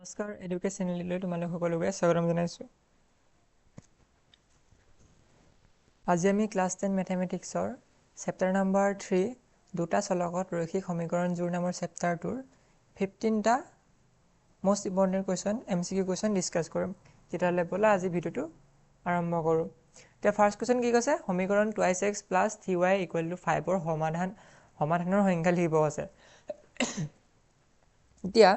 নমস্কাৰ এডুকেশ্যন চেনেললৈ তোমালোক সকলোকে স্বাগতম জনাইছোঁ। আজি আমি ক্লাছ 10 মেথমেটিক্সৰ চেপ্টাৰ নম্বৰ 3 দুটা চলকত ৰৈখিক সমীকৰণ জোৰ নামৰ চেপ্টাৰটোৰ 15টা most important question MCQ question discuss কৰিম। তেতিয়াহ'লে ব'লা আজি ভিডিঅ'টো আৰম্ভ কৰোঁ। এতিয়া ফাৰ্ষ্ট কোৱেশ্চন কি কৈছে, সমীকৰণ 2x + 3y = 5 ৰ সমাধানৰ সংখ্যা লিখিব আছে। এতিয়া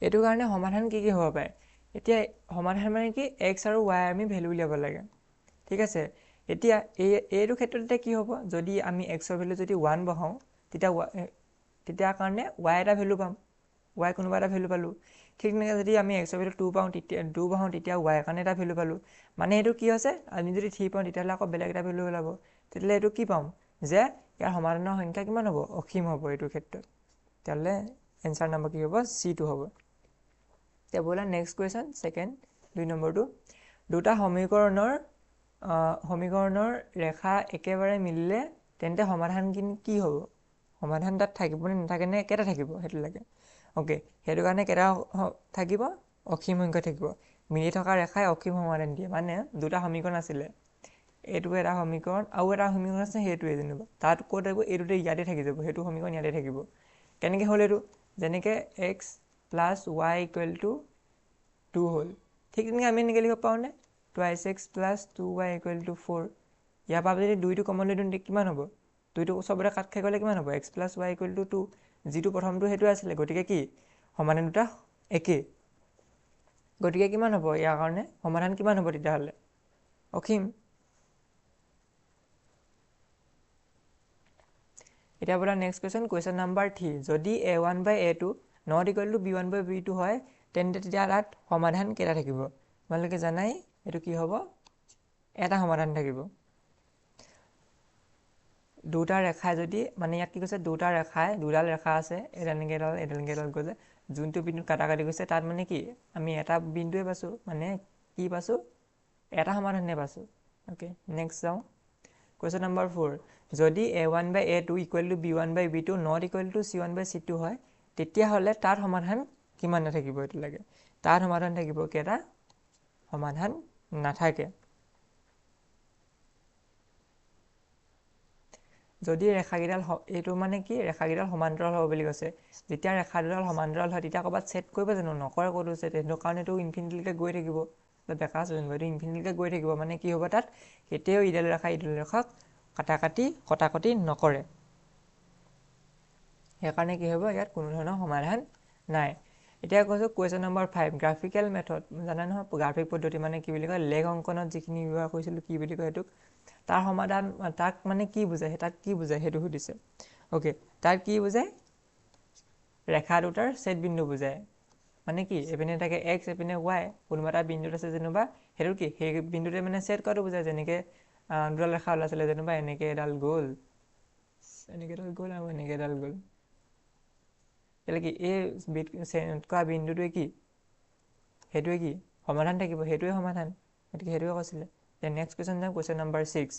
এইটো কাৰণে সমাধান কি হ'ব পাৰে, এতিয়া সমাধান মানে কি x আৰু y আমি ভ্যালু উলিয়াব লাগে, ঠিক আছে। এতিয়া এইটো ক্ষেত্ৰতে কি হ'ব, যদি আমি x ৰ ভ্যালু যদি 1 বহাও তেতিয়া কাৰণে y এটা ভ্যালু পাম, y কোনোবা এটা ভ্যালু পালো। ঠিক তেনেকৈ যদি আমি x ৰ ভ্যালু 2 পাওঁ তেতিয়া y কাৰণে এটা ভ্যালু পালো। মানে এইটো কি হৈছে, আমি যদি 3 পাওঁ তেতিয়াহ'লে আকৌ বেলেগ এটা ভ্যালু ওলাব। তেতিয়াহ'লে এইটো কি পাম যে ইয়াৰ সমাধানৰ সংখ্যা কিমান হ'ব, অসীম হ'ব এইটো ক্ষেত্ৰত। তেতিয়াহ'লে এনসাৰ নম্বৰ কি হ'ব, C2 হ'ব। এতিয়া ব'লা নেক্সট কুৱেশ্যন, সেকেন্ড 2 নম্বৰটো, দুটা সমীকৰণৰ ৰেখা একেবাৰে মিলিলে তেন্তে সমাধান কি হ'ব, সমাধান তাত থাকিব নে নাথাকে নে কেইটা থাকিব সেইটো লাগে। ওকে, সেইটো কাৰণে কেইটা থাকিব, অসীম সংখ্যা থাকিব। মিলি থকা ৰেখাই অসীম সমাধান দিয়ে, মানে দুটা সমীকৰণ আছিলে, এইটো এটা সমীকৰণ আৰু এটা সমীকৰণ আছে সেইটোৱে, যেনিবা তাত ক'ত থাকিব, এইটোতে ইয়াতে থাকি যাব, সেইটো সমীকৰণ ইয়াতে থাকিব। কেনেকৈ হ'ল এইটো, যেনেকৈ x + y = 2 হ'ল, ঠিক তেনেকৈ আমি এনেকৈ লিখিব পাৰোঁনে, 2x + 2y = 4। ইয়াৰ পৰা যদি 2টো কমন লৈ দিওঁ কিমান হ'ব, 2টো চবতে কাট খাই গ'লে কিমান হ'ব, x + y = 2, যিটো প্ৰথমটো সেইটো আছিলে, গতিকে কি সমাধান দুটা একেই, গতিকে কিমান হ'ব ইয়াৰ কাৰণে সমাধান কিমান হ'ব তেতিয়াহ'লে, অসীম। এতিয়া ব'লা নেক্সট কুৱেশ্যন নম্বৰ 3, যদি a1/a2 ≠ b1/b2 হয় তেন্তে তেতিয়া তাত সমাধান কেইটা থাকিব। তোমালোকে জানাই এইটো কি হ'ব, এটা সমাধান থাকিব। দুটা ৰেখাই যদি, মানে ইয়াত কি কৈছে, দুডাল ৰেখা আছে, এডাল গ'লে যোনটো বিন্দুত কাটাকাটি গৈছে তাত মানে কি আমি এটা বিন্দুৱে পাইছোঁ, মানে কি পাইছোঁ, এটা সমাধানে পাইছোঁ। অ'কে, নেক্সট যাওঁ। কুৱেশ্যন নম্বৰ 4, যদি a1/a2 = b1/b2 ≠ c1/c2 হয় তেতিয়াহ'লে তাত সমাধান কিমান নাথাকিব, এইটো লাগে। তাত সমাধান থাকিব কেইটা, সমাধান নাথাকে। যদি ৰেখাকেইডাল, এইটো মানে কি ৰেখাকেইডাল সমান্তৰাল হ'ব বুলি কৈছে। যেতিয়া ৰেখা দুডাল সমান্তৰাল হয় তেতিয়া ক'ৰবাত ছেদ কৰিব জানো, নকৰে ক'তো ছেদ, সেইটো কাৰণে এইটো ইনফিনিটিলৈকে গৈ থাকিব। বেকা আছে যেনিবা, এইটো ইনফিনিটিলৈকে গৈ থাকিব, মানে কি হ'ব তাত কেতিয়াও ইডাল ৰেখাক কটাকটি নকৰে। সেইকাৰণে কি হ'ব, ইয়াত কোনো ধৰণৰ সমাধান নাই। এতিয়া কৈছোঁ কুৱেশ্যন নম্বৰ 5, গ্ৰাফিকেল মেথড, জানা নহয় গ্ৰাফিক পদ্ধতি মানে কি বুলি কয়, লেখ অংকনত যিখিনি ব্যৱহাৰ কৰিছিলোঁ কি বুলি কয় সেইটোক, তাৰ সমাধান, তাক মানে কি বুজায়, তাক কি বুজায় সেইটো সুধিছে। অ'কে, তাক কি বুজায়, ৰেখা দুটাৰ ছেদ বিন্দু বুজায়। মানে কি এপিনে থাকে x এপিনে y, কোনোবা এটা বিন্দুত আছে যেনিবা, সেইটো কি সেই বিন্দুতে মানে ছেদ কৰাটো বুজায়। যেনেকৈ দুডাল ৰেখা ওলাইছিলে যেনিবা, এনেকৈ এডাল গ'ল আৰু এনেকৈ এডাল গ'ল, তেতিয়াহ'লে কি এই ছেদ কৰা বিন্দুটোৱে কি, সেইটোৱে কি সমাধান থাকিব, সেইটোৱে সমাধান, গতিকে সেইটোৱে কৈছিলে। নেক্সট কুৱেশ্যন যাম, কুৱেশ্যন নম্বৰ 6,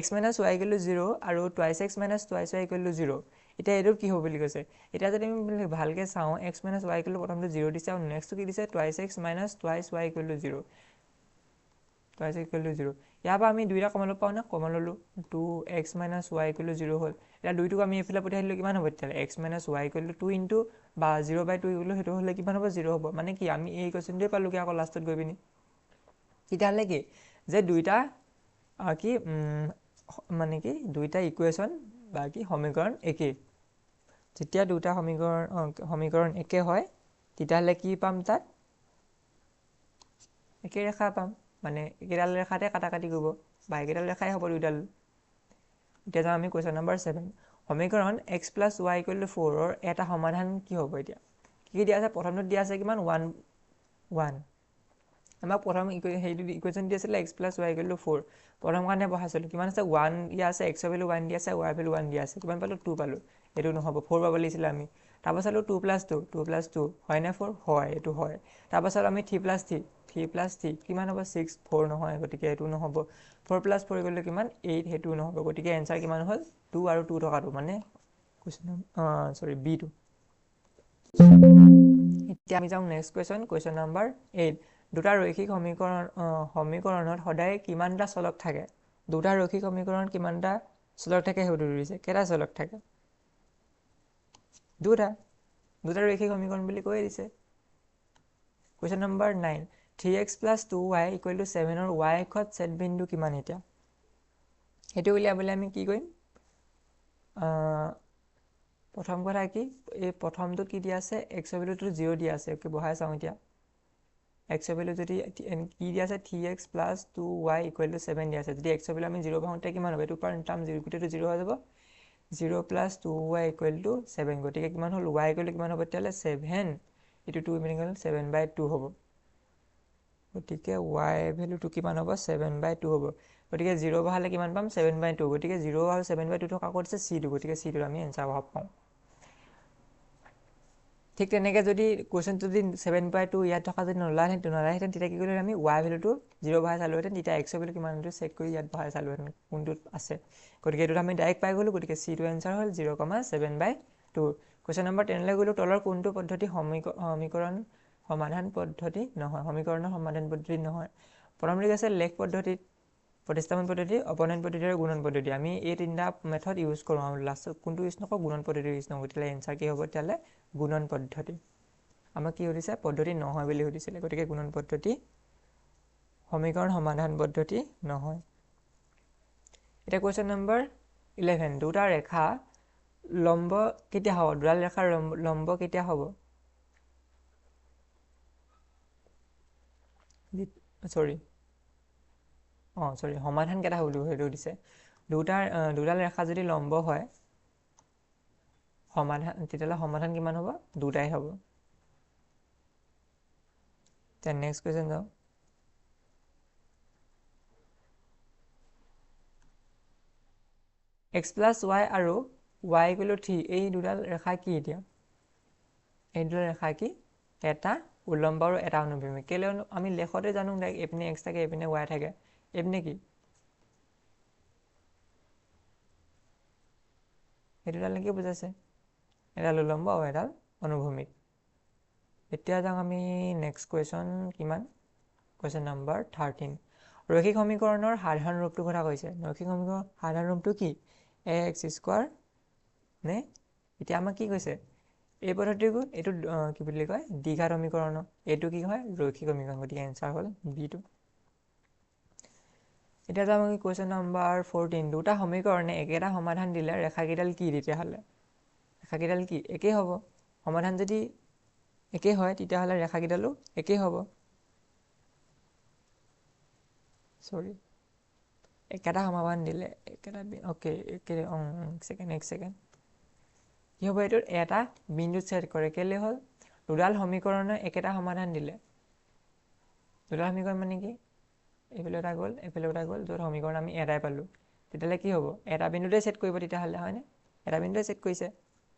x - y = 0 আৰু 2x - 2y = 0। এতিয়া এইটো কি হ'ব বুলি কৈছে, এতিয়া যদি আমি ভালকৈ চাওঁ, x - y = প্ৰথমটো 0 দিছে আৰু নেক্সটটো কি দিছে, 2x - 2y = 0, 2x = 0। ইয়াৰ পৰা আমি দুইটা কমন ল'ব পাৰোঁ নে, কমন ল'লোঁ, 2x - y = 0 হ'ল। এতিয়া দুইটোক আমি এইফালে পঠিয়াই দিলোঁ, কিমান হ'ব তেতিয়াহ'লে, x - y = 2 ইনটু বা 0/2 সেইটো হ'লে কিমান হ'ব, 0 হ'ব। মানে কি আমি এই কুৱেশ্যনটোৱে পালোঁগৈ আকৌ লাষ্টত গৈ পিনি। তেতিয়াহ'লে কি যে দুইটা মানে কি দুইটা ইকুৱেশ্যন বা কি সমীকৰণ একেই। যেতিয়া দুটা সমীকৰণ একে হয় তেতিয়াহ'লে কি পাম, তাত একে ৰেখা পাম, মানে একেডাল ৰেখাতে কাটাকাটি কৰিব, বা একেডাল ৰেখাই হ'ব দুইডাল। এতিয়া যাওঁ আমি কুৱেশ্যন নম্বৰ 7, সমীকৰণ x + y = 4 ৰ এটা সমাধান কি হ'ব। এতিয়া কি দিয়া আছে, প্ৰথমটোত দিয়া আছে কিমান, 1। আমাক প্ৰথম সেইটো ইকুৱেশ্যন দি আছিলে x + y = 4, প্ৰথম কাৰণে বহাইছিলোঁ, কিমান আছে 1 দিয়া আছে, x ৰ ভেলু 1 দিয়া আছে, y ৰ ভেলু 1 দিয়া আছে, কিমান পালোঁ, 2 পালোঁ। এইটো নহ'ব, 4 পাব লাগিছিলে আমি। তাৰপাছত চালোঁ 2 + 2 হয়নে 4, হয় এইটো হয়। তাৰপাছত আমি 3 + 3 কিমান হ'ব, 6, 4 নহয়, গতিকে এইটো নহ'ব। 4 + 4 = কিমান, 8, সেইটোও নহ'ব, গতিকে এনচাৰ কিমান হ'ল, 2 আৰু 2 থকাটো, মানে কুৱেশ্যন B2। এতিয়া আমি যাওঁ নেক্সট কুৱেশ্যন নাম্বাৰ 8 দুটা ৰৈখিক সমীকৰণত সদায় কিমানটা চলক থাকে দুটা ৰৈখিক সমীকৰণত কিমানটা চলক থাকে সেইটো দিছে কেইটা চলক থাকে দুটা ৰৈখিক সমীকৰণ বুলি কৈ দিছে কুৱেশ্যন নাম্বাৰ 9 3x + 2y = 7 ৰ y অক্ষত ছেদ বিন্দু কিমান এতিয়া সেইটো উলিয়াবলৈ আমি কি কৰিম প্ৰথম কথা কি এই প্ৰথমটো কি দিয়া আছে x ৰ ভ্যালুটো 0 দিয়া আছে ওকে বহাই চাওঁ এতিয়া x ৰ ভ্যালু যদি কি দিয়া আছে 3x + 2y = 7 দিয়া আছে যদি x ৰ ভ্যালু আমি 0 বহাওঁতে কিমান হ'ব এইটো পাৰ টাৰ্ম 0 গোটেইটো 0 হৈ যাব 0 + 2y = 7 গতিকে কিমান হ'ল y কিমান হ'ব তেতিয়াহ'লে 7 এইটো 2 মিলি গ'ল 7/2 হ'ব গতিকে y ভ্যালুটো কিমান হ'ব 7/2 হ'ব গতিকে 0 বহালে কিমান পাম 7/2 গতিকে 0 আৰু 7/2 থকা ক'ত আছে c টো গতিকে c টো আমি এনসাৰ বহাব পাওঁ ঠিক তেনেকে যদি কোৱেশ্চনটো যদি 7/2 ইয়াত থকা যদি নলাহেঁতেন তেতিয়া কি কৰিলে আমি y ভ্যালুটো 0 বহাই চালোহেঁতেন তেতিয়া x ৰ ভ্যালু কিমান সেইটো চেক কৰি ইয়াত বহাই চালোহেঁতেন কোনটোত আছে গতিকে এইটোত আমি ডাইৰেক্ট পাই গ'লো গতিকে c টো এনসাৰ হ'ল 0,7/2 কুৱেশ্চন নম্বৰ 10 লৈ গ'লো তলৰ কোনটো পদ্ধতি সমীকৰণৰ সমাধান পদ্ধতি নহয় প্ৰথমটো আছে লেখ পদ্ধতিত প্ৰতিস্থাপন পদ্ধতি অপনেন্ট পদ্ধতি আৰু গুণন পদ্ধতি আমি এই তিনিটা মেথড ইউজ কৰোঁ আৰু লাষ্টত কোনটো ইউজ নকৰোঁ গুণন পদ্ধতি ইউজ নকৰোঁ তেতিয়াহ'লে এনসাৰ কি হ'ব তেতিয়াহ'লে গুণন পদ্ধতি আমাক কি সুধিছে পদ্ধতি নহয় বুলি সুধিছিলে গতিকে গুণন পদ্ধতি সমীকৰণ সমাধান পদ্ধতি নহয় এটা কুৱেশ্চন নম্বৰ 11 দুটা ৰেখা লম্ব কেতিয়া হ'ব দুডাল ৰেখাৰ লম্ব কেতিয়া হ'ব সমাধান কেটা হ'ব সেইটো দিছে দুডাল ৰেখা যদি লম্ব হয় তেতিয়াহ'লে সমাধান কিমান হ'ব দুটাই হ'ব then next question যাও x + y আৰু y = 3 এই দুডাল ৰেখা কি এতিয়া এই দুডাল ৰেখা কি এটা উলম্ব আৰু এটা অনুভূমিক কেলে আমি লেখতে জানো ডাইৰেক্ট এপিনে x থাকে এপিনে y থাকে এপিনে কি এই দুডাল কি বুজাইছে এডাল উলম্ব আৰু এডাল অনুভূমিক এতিয়া যাওঁ আমি নেক্সট কুৱেশ্যন কিমান কুৱেশ্যন নম্বৰ 13 ৰৈখিক সমীকৰণৰ সাধাৰণ ৰূপটো কথা কৈছে ৰৈখিক সমীকৰণৰ সাধাৰণ ৰূপটো কি ax² নে এতিয়া আমাক কি কৈছে এই পদ্ধতিটো এইটো কি বুলি কয় দ্বিঘাত সমীকৰণ এইটো কি হয় ৰৈখিক সমীকৰণ গতিকে এনসাৰ হ'ল বি টো এতিয়া যাওঁ আমি কুৱেশ্যন নম্বৰ 14 দুটা সমীকৰণে একেটা সমাধান দিলে ৰেখাকেইডাল কি তেতিয়াহ'লে ৰেখাকেইডাল কি একেই হ'ব সমাধান যদি একেই হয় তেতিয়াহ'লে ৰেখাকেইডালো একেই হ'ব একেটা সমাধান দিলে একেটা ওকে এক সেকেন্ড কি হ'ব এইটো এটা বিন্দুত ছেদ কৰে কেলে হ'ল দুডাল সমীকৰণে একেটা সমাধান দিলে দুডাল সমীকৰণ মানে কি এইফালে এটা গ'ল য'ত সমীকৰণ আমি এটাই পালোঁ তেতিয়াহ'লে কি হ'ব এটা বিন্দুতে ছেদ কৰিব তেতিয়াহ'লে হয়নে এটা বিন্দুতে ছেদ কৰিছে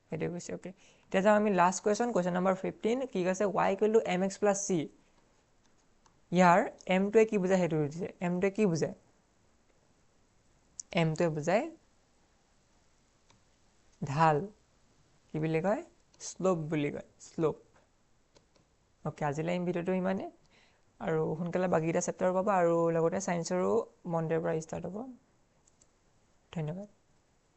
সেইটো কৈছে ওকে এতিয়া যাওঁ আমি লাষ্ট কুৱেশ্যন নম্বৰ 15 কি কৈছে y = mx + c ইয়াৰ m টোৱে কি বুজায় সেইটো দিছে m টোৱে কি বুজায় m টোৱে বুজায় ঢাল কি বুলি কয় স্লোপ বুলি কয় স্লোপ ওকে আজিলৈ ভিডিঅ'টো ইমানে আৰু সোনকালে বাকিটা চেপ্টাৰ পাবা আৰু লগতে সায়েন্সৰো মনডেৰ পৰা ষ্টাৰ্ট হ'ব ধন্যবাদ